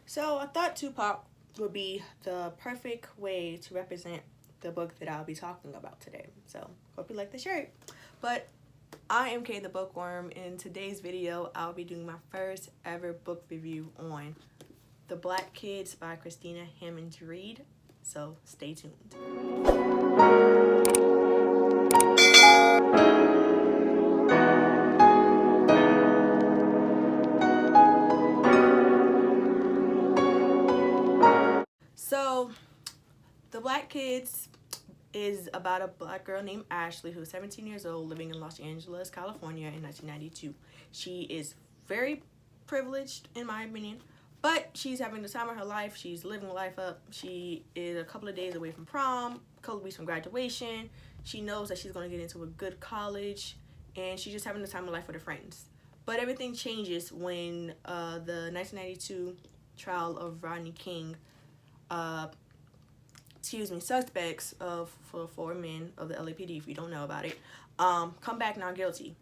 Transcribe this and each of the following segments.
So I thought Tupac would be the perfect way to represent the book that I'll be talking about today. So hope you like the shirt. But I am Kay the Bookworm. In today's video, I'll be doing my first ever book review on The Black Kids by Christina Hammonds Reed. So stay tuned. So, The Black Kids is about a black girl named Ashley who's 17 years old living in Los Angeles, California in 1992. She is very privileged in my opinion, but she's having the time of her life. She's living life up. She is a couple of days away from prom, a couple of weeks from graduation. She knows that she's going to get into a good college, and she's just having the time of life with her friends. But everything changes when the 1992 trial of Rodney King suspects for 4 men of the LAPD, if you don't know about it, come back not guilty.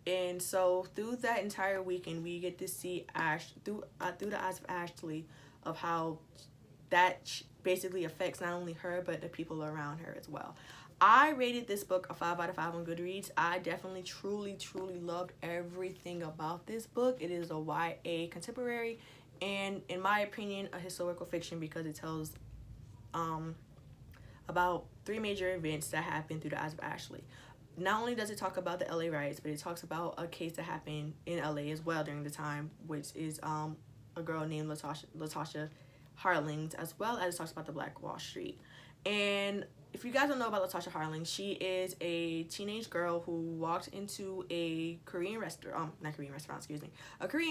And so through that entire weekend, we get to see through the eyes of Ashley, of how that basically affects not only her, but the people around her as well. I rated this book a 5 out of 5 on Goodreads. I definitely, truly loved everything about this book. It is a YA contemporary, and in my opinion, a historical fiction, because it tells about 3 major events that happened through the eyes of Ashley. Not only does it talk about the LA riots, but it talks about a case that happened in LA as well during the time, which is a girl named Latasha Harlings, as well as it talks about the Black Wall Street. And if you guys don't know about Latasha Harlings, she is a teenage girl who walked into a Korean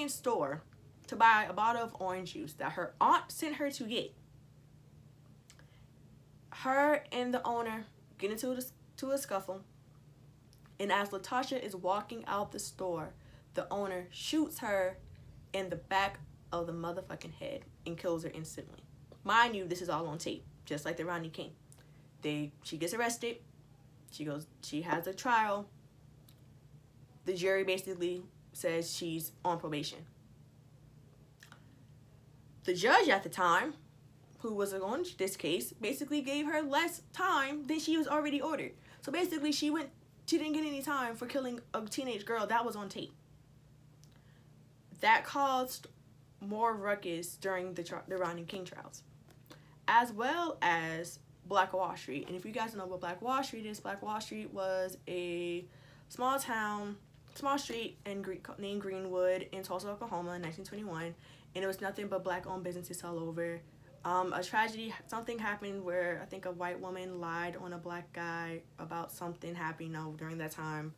store to buy a bottle of orange juice that her aunt sent her to get. Her and the owner get into a scuffle, and as Latasha is walking out the store, the owner shoots her in the back of the motherfucking head and kills her instantly. Mind you, this is all on tape, just like the Rodney King. She gets arrested. She has a trial. The jury basically says she's on probation. The judge at the time, who was on this case, basically gave her less time than she was already ordered. So basically, she didn't get any time for killing a teenage girl that was on tape. That caused more ruckus during the Rodney King trials, as well as Black Wall Street. And if you guys know what Black Wall Street is, Black Wall Street was a small street named Greenwood in Tulsa, Oklahoma in 1921, and it was nothing but black-owned businesses all over. A tragedy, something happened where I think a white woman lied on a black guy about something happening during that time.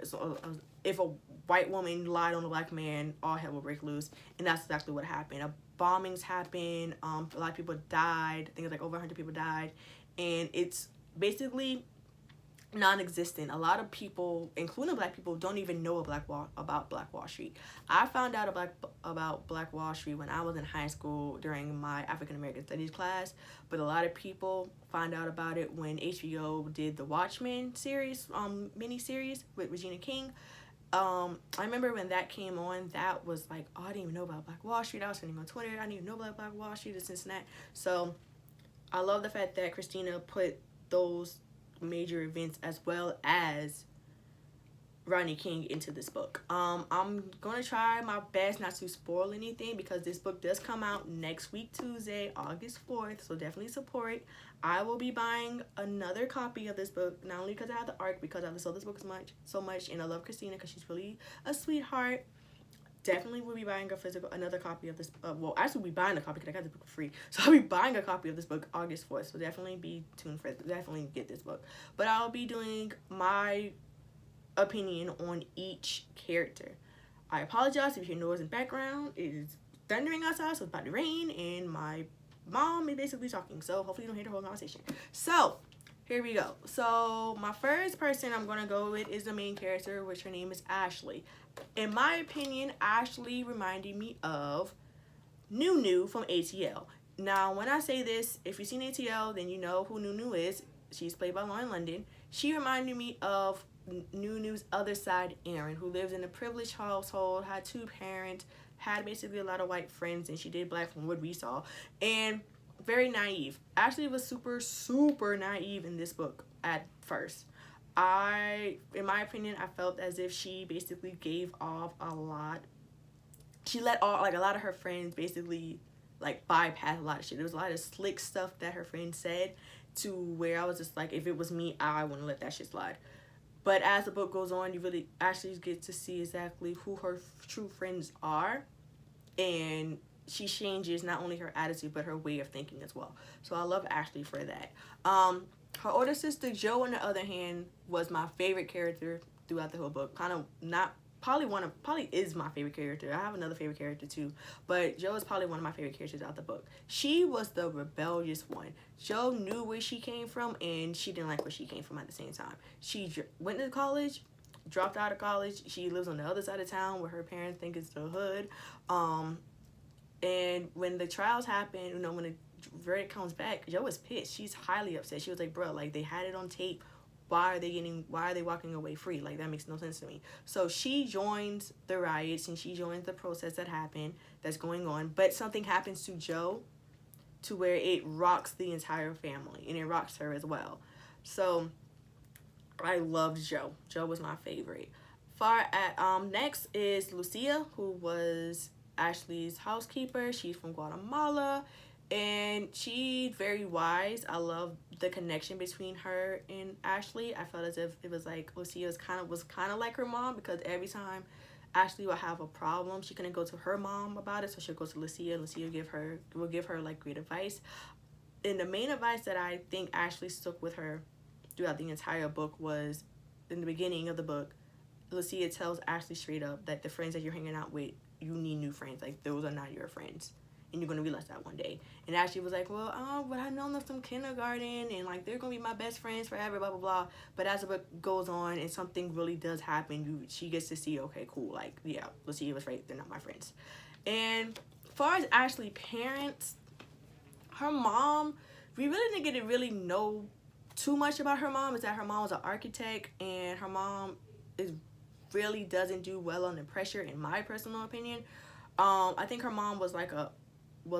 So, if a white woman lied on a black man, all hell will break loose, and that's exactly what happened. Bombings happened, a lot of people died, I think it was like over 100 people died, and it's basically non-existent. A lot of people, including black people, don't even know about Black Wall Street. I found out about Black Wall Street when I was in high school during my African American Studies class, but a lot of people find out about it when HBO did the Watchmen series, mini-series with Regina King. I remember when that came on, that was like, oh, I didn't even know about Black Wall Street. I was sitting on Twitter, I didn't even know about Black Wall Street in Cincinnati. So I love the fact that Christina put those major events as well as Rodney King into this book. I'm gonna try my best not to spoil anything, because this book does come out next week, Tuesday, August 4th, so definitely support. I will be buying another copy of this book, not only because I have the art, because I've sold this book so much, and I love Christina because she's really a sweetheart. Definitely will be buying another copy of this. Well, actually, we'll be buying a copy because I got this book for free. So I'll be buying a copy of this book August 4th. So definitely be tuned for it. Definitely get this book. But I'll be doing my opinion on each character. I apologize if you hear noise in the background. It is thundering outside, so it's about to rain, and my mom is basically talking. So hopefully you don't hear the whole conversation. So here we go. So my first person I'm going to go with is the main character, which her name is Ashley. In my opinion, Ashley reminded me of Nunu from ATL. Now, when I say this, if you've seen ATL, then you know who Nunu is. She's played by Lauren London. She reminded me of Nunu's other side, Aaron, who lives in a privileged household, had 2 parents, had basically a lot of white friends, and she did black from what we saw, and very naive. Ashley was super naive in this book at first. In my opinion, I felt as if she basically gave off a lot. She let all, like, a lot of her friends basically, like, bypass a lot of shit. There was a lot of slick stuff that her friends said, to where I was just like, if it was me, I wouldn't let that shit slide. But as the book goes on, you really actually get to see exactly who her true friends are, and she changes not only her attitude but her way of thinking as well. So I love Ashley for that. Her older sister Jo, on the other hand, was my favorite character throughout the whole book. Kind of not probably is my favorite character. I have another favorite character too, but Jo is probably one of my favorite characters out the book. She was the rebellious one. Jo knew where she came from, and she didn't like where she came from at the same time. She went to college, dropped out of college. She lives on the other side of town where her parents think it's the hood. And when the trials happen, when the verdict comes back, Jo was pissed. She's highly upset. She was like, bro, like, they had it on tape. Why are they walking away free? Like, that makes no sense to me. So she joins the riots, and she joins the protest that's going on. But something happens to Jo to where it rocks the entire family, and it rocks her as well. So I loved Jo. Jo was my favorite. Next is Lucia, who was Ashley's housekeeper. She's from Guatemala, and she's very wise. I love the connection between her and Ashley. I felt as if it was like Lucia was kind of like her mom, because every time Ashley would have a problem, she couldn't go to her mom about it, so she'll go to Lucia. Lucia will give her like great advice. And the main advice that I think Ashley stuck with her throughout the entire book was, in the beginning of the book, Lucia tells Ashley straight up that the friends that you're hanging out with, you need new friends. Like, those are not your friends, and you're gonna realize that one day. And Ashley was like, well, but I know them from kindergarten, and like, they're gonna be my best friends forever, blah blah blah. But as the book goes on and something really does happen, she gets to see, okay, cool, like, yeah, Lucia was right, they're not my friends. And as far as Ashley's parents, her mom, we really didn't get to really know too much about her mom. Is that her mom was an architect, and her mom really doesn't do well under pressure, in my personal opinion. I think her mom was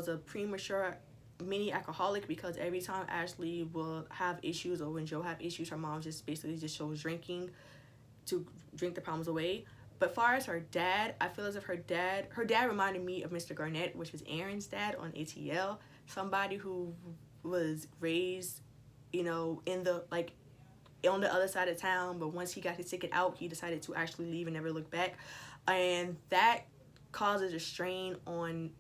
a premature mini alcoholic, because every time Ashley will have issues, or when Jo have issues, her mom just basically just shows drinking to drink the problems away. But far as her dad, I feel as if her dad reminded me of Mr. Garnett, which was Aaron's dad on ATL. Somebody who was raised, in the, like, on the other side of town, but once he got his ticket out, he decided to actually leave and never look back. And that causes a strain on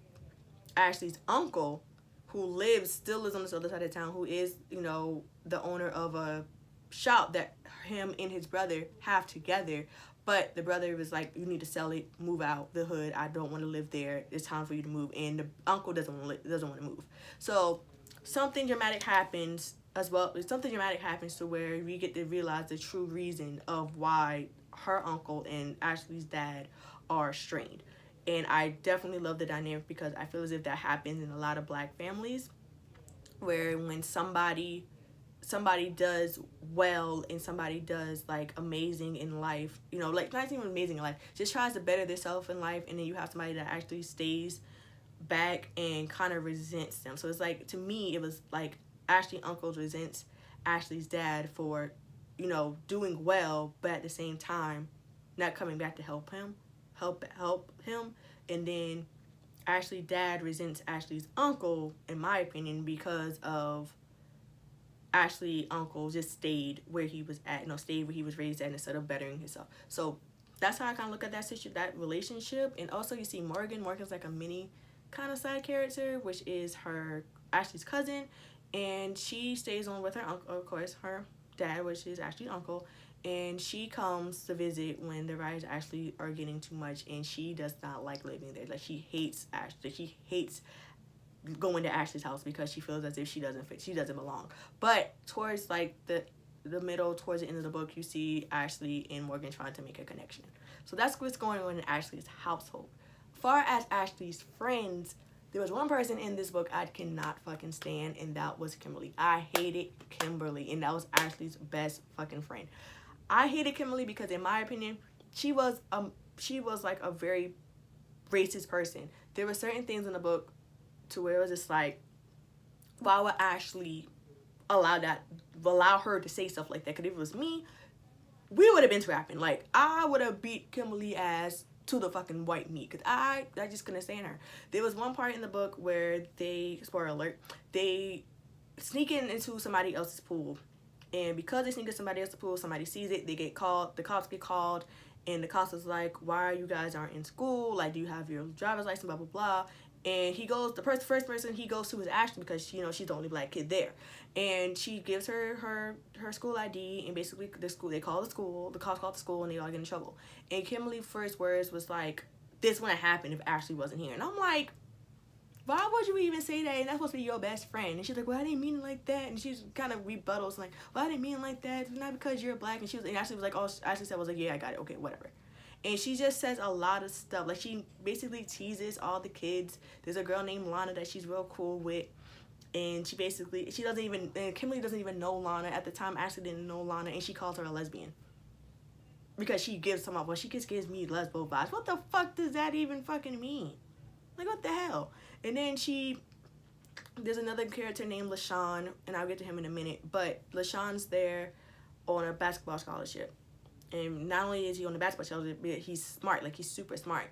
Ashley's uncle, who still lives on this other side of town, who is, the owner of a shop that him and his brother have together. But the brother was like, you need to sell it, move out the hood. I don't want to live there. It's time for you to move. And the uncle doesn't want to move. So something dramatic happens as well. Something dramatic happens to where we get to realize the true reason of why her uncle and Ashley's dad are strained. And I definitely love the dynamic, because I feel as if that happens in a lot of black families, where when somebody does well and somebody does, like, amazing in life, like, not even amazing in life, just tries to better themselves in life, and then you have somebody that actually stays back and kind of resents them. So it's like, to me, it was like Ashley's uncle resents Ashley's dad for, doing well, but at the same time not coming back to help him. And then Ashley's dad resents Ashley's uncle, in my opinion, because of Ashley's uncle just stayed where he was at, stayed where he was raised at, instead of bettering himself. So that's how I kind of look at that relationship. And also, you see Morgan's like a mini kind of side character, which is Ashley's cousin, and she stays on with her uncle, of course, her dad, which is Ashley's uncle. And she comes to visit when the riots actually are getting too much, and she does not like living there. Like, she hates Ashley. She hates going to Ashley's house, because she feels as if she doesn't fit. She doesn't belong. But towards, like, the middle, towards the end of the book, you see Ashley and Morgan trying to make a connection. So that's what's going on in Ashley's household. Far as Ashley's friends, there was one person in this book I cannot fucking stand, and that was Kimberly. I hated Kimberly, and that was Ashley's best fucking friend. I hated Kimberly because, in my opinion, she was like a very racist person. There were certain things in the book to where it was just like, why would Ashley allow her to say stuff like that? Because if it was me, we would have been scrapping. Like, I would have beat Kimberly ass to the fucking white meat, because I just couldn't stand her. There was one part in the book where they, spoiler alert, they sneak into somebody else's pool, and because they sneak into somebody else's pool, somebody sees it, they get called, the cops get called, and the cops is like, why are you guys aren't in school? Like, do you have your driver's license, blah blah blah. And he goes, the first person he goes to is Ashley, because she's the only black kid there, and she gives her school ID, and basically the cops call the school, and they all get in trouble. And Kimberly's first words was like, this wouldn't happen if Ashley wasn't here. And I'm like, why would you even say that? And that's supposed to be your best friend. And she's like, well, I didn't mean it like that. And she's kind of rebuttals like, well, I didn't mean it like that. It's not because you're black. And Ashley was like, oh, Ashley said, was like, yeah, I got it, okay, whatever. And she just says a lot of stuff. Like, she basically teases all the kids. There's a girl named Lana that she's real cool with. And Kimberly doesn't even know Lana. At the time, Ashley didn't know Lana. And she calls her a lesbian. Because she gives some up. Well, she just gives me lesbo vibes. What the fuck does that even fucking mean? Like, what the hell? And then there's another character named LaShawn. And I'll get to him in a minute. But LaShawn's there on a basketball scholarship. And not only is he on the basketball scholarship, but he's smart. Like, he's super smart.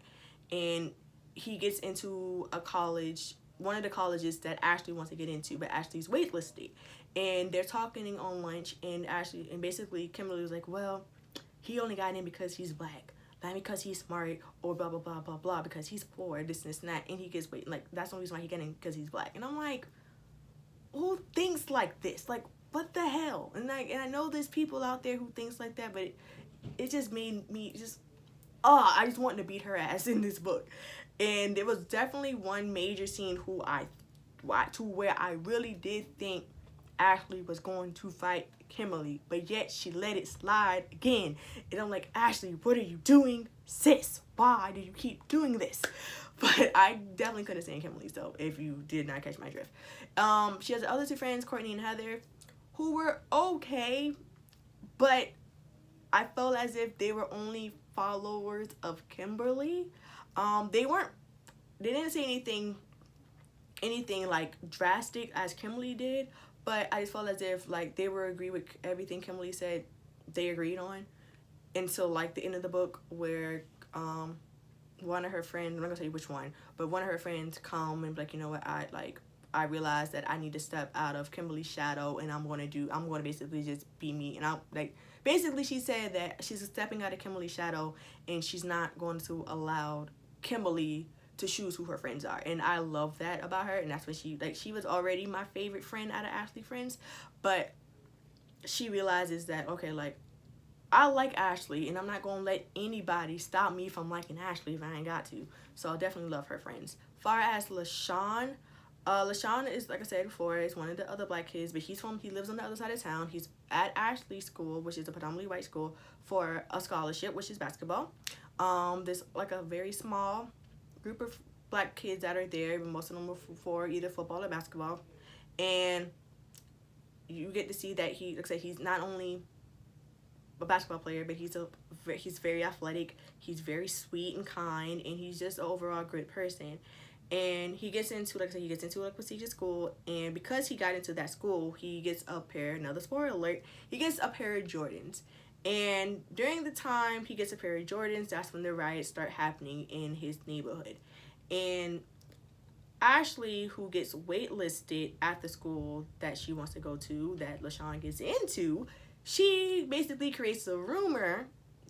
And he gets into a college, one of the colleges that Ashley wants to get into, but Ashley's waitlisted. And they're talking on lunch, and basically Kimberly was like, well, he only got in because he's black, not because he's smart, or blah blah blah blah blah, because he's poor, this and that, and he gets wait, like, that's the only reason why he got in, because he's black. And I'm like, who thinks like this? Like, what the hell? And I know there's people out there who thinks like that, but it just made me I just wanted to beat her ass in this book. And there was definitely one major scene where I really did think Ashley was going to fight Kimberly, but yet she let it slide again. And I'm like, Ashley, what are you doing, sis? Why do you keep doing this? But I definitely couldn't stand Kimberly, so if you did not catch my drift. She has the other two friends, Courtney and Heather, who were okay, but I felt as if they were only followers of Kimberly. They didn't say anything like drastic as Kimberly did, but I just felt as if like they were agree with everything Kimberly said they agreed on until like the end of the book, where one of her friends, I'm not gonna tell you which one, but one of her friends come and be like, you know what, I realized that I need to step out of Kimberly's shadow, and I'm gonna basically just be me. And I'm like, basically she said that she's stepping out of Kimberly's shadow, and she's not going to allow Kimberly to choose who her friends are. And I love that about her. And that's when she was already my favorite friend out of Ashley friends, but she realizes that, okay, like, I like Ashley, and I'm not gonna let anybody stop me from liking Ashley if I ain't got to. So I definitely love her friends. Far as LaShawn, LaShawn is, like I said before, is one of the other black kids, but he lives on the other side of town. He's at Ashley's school, which is a predominantly white school, for a scholarship, which is basketball. There's like a very small group of black kids that are there, but most of them are for either football or basketball. And you get to see that he's not only a basketball player, but he's very athletic, he's very sweet and kind, and he's just an overall good person. And he gets into, like I said, a prestigious school, and because he got into that school, he gets another spoiler alert, he gets a pair of Jordans. And during the time he gets a pair of Jordans, that's when the riots start happening in his neighborhood. And Ashley, who gets waitlisted at the school that she wants to go to, that LaShawn gets into, she basically creates a rumor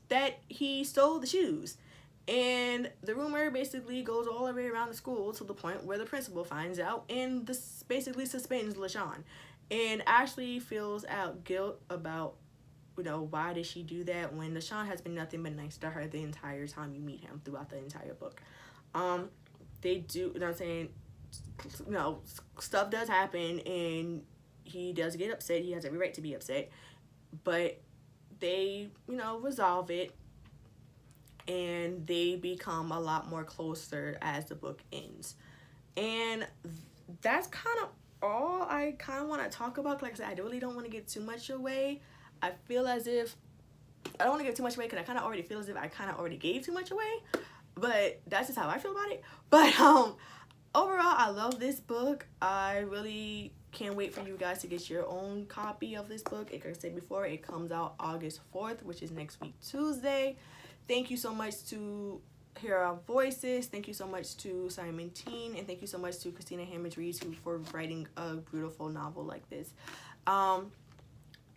that he stole the shoes. And the rumor basically goes all the way around the school to the point where the principal finds out and this basically suspends LaShawn. And Ashley feels out guilt about, why did she do that when LaShawn has been nothing but nice to her the entire time you meet him throughout the entire book. They do, what I'm saying, stuff does happen, and he does get upset. He has every right to be upset. But they, resolve it, and they become a lot more closer as the book ends. And that's kind of all I kind of want to talk about. Like I said, I really don't want to give too much away. I feel as if I don't want to give too much away because I kind of already feel as if I kind of already gave too much away. But that's just how I feel about it. But overall, I love this book. I really can't wait for you guys to get your own copy of this book. Like I said before, it comes out August 4th, which is next week Tuesday. Thank you so much to Hear Our Voices. Thank you so much to Simon Teen, and thank you so much to Christina Hammonds Reed for writing a beautiful novel like this.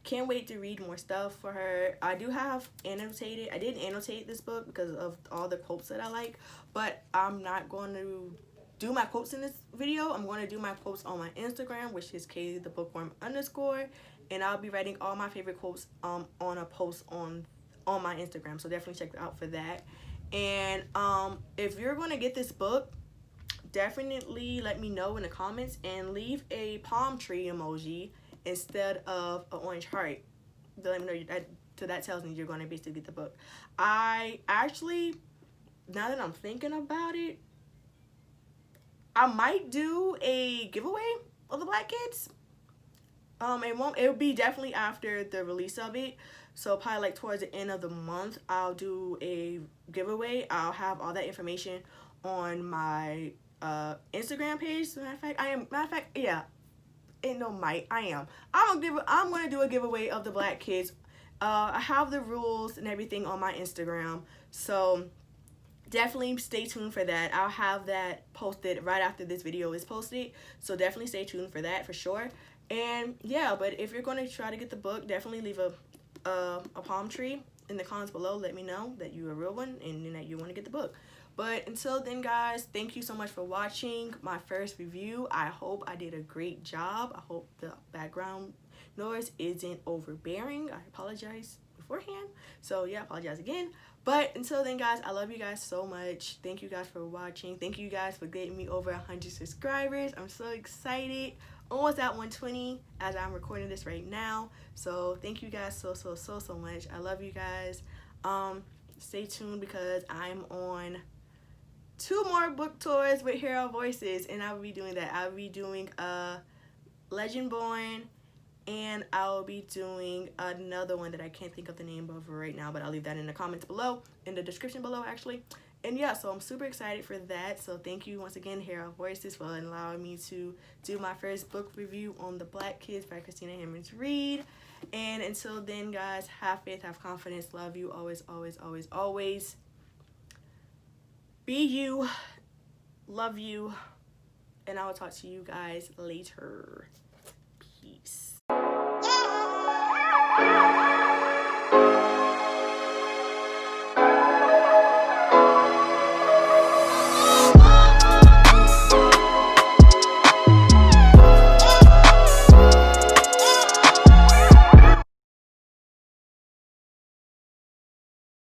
Can't wait to read more stuff for her. I do have annotated. I didn't annotate this book because of all the quotes that I like, but I'm not going to do my quotes in this video. I'm going to do my quotes on my Instagram, which is Kaylee the Bookworm _ and I'll be writing all my favorite quotes on a post on my Instagram. So definitely check out for that. And if you're going to get this book, definitely let me know in the comments and leave a palm tree emoji instead of an orange heart. Let me know that tells me you're going to basically get the book. I actually, now that I'm thinking about it, I might do a giveaway of the Black Kids. It'll be definitely after the release of it. So probably like towards the end of the month, I'll do a giveaway. I'll have all that information on my Instagram page. I'm gonna do a giveaway of the Black Kids. I have the rules and everything on my Instagram, so definitely stay tuned for that. I'll have that posted right after this video is posted, so definitely stay tuned for that for sure. And yeah, but if you're going to try to get the book, definitely leave a palm tree in the comments below. Let me know that you're a real one and that you want to get the book. But until then, guys, thank you so much for watching my first review. I hope I did a great job. I hope the background noise isn't overbearing. I apologize beforehand. So yeah, I apologize again. But until then, guys, I love you guys so much. Thank you guys for watching. Thank you guys for getting me over 100 subscribers. I'm so excited. Almost at 120 as I'm recording this right now. So thank you guys so much. I love you guys. Stay tuned because I'm on 2 more book tours with Hear Our Voices, and I will be doing that. I'll be doing Legend Born, and I'll be doing another one that I can't think of the name of right now, but I'll leave that in the comments below, in the description below actually. And yeah, so I'm super excited for that. So thank you once again, Hear Our Voices, for allowing me to do my first book review on The Black Kids by Christina Hammonds Reed. And until then, guys, have faith, have confidence, love you, always, always, always, always. Be you, love you, and I will talk to you guys later. Peace.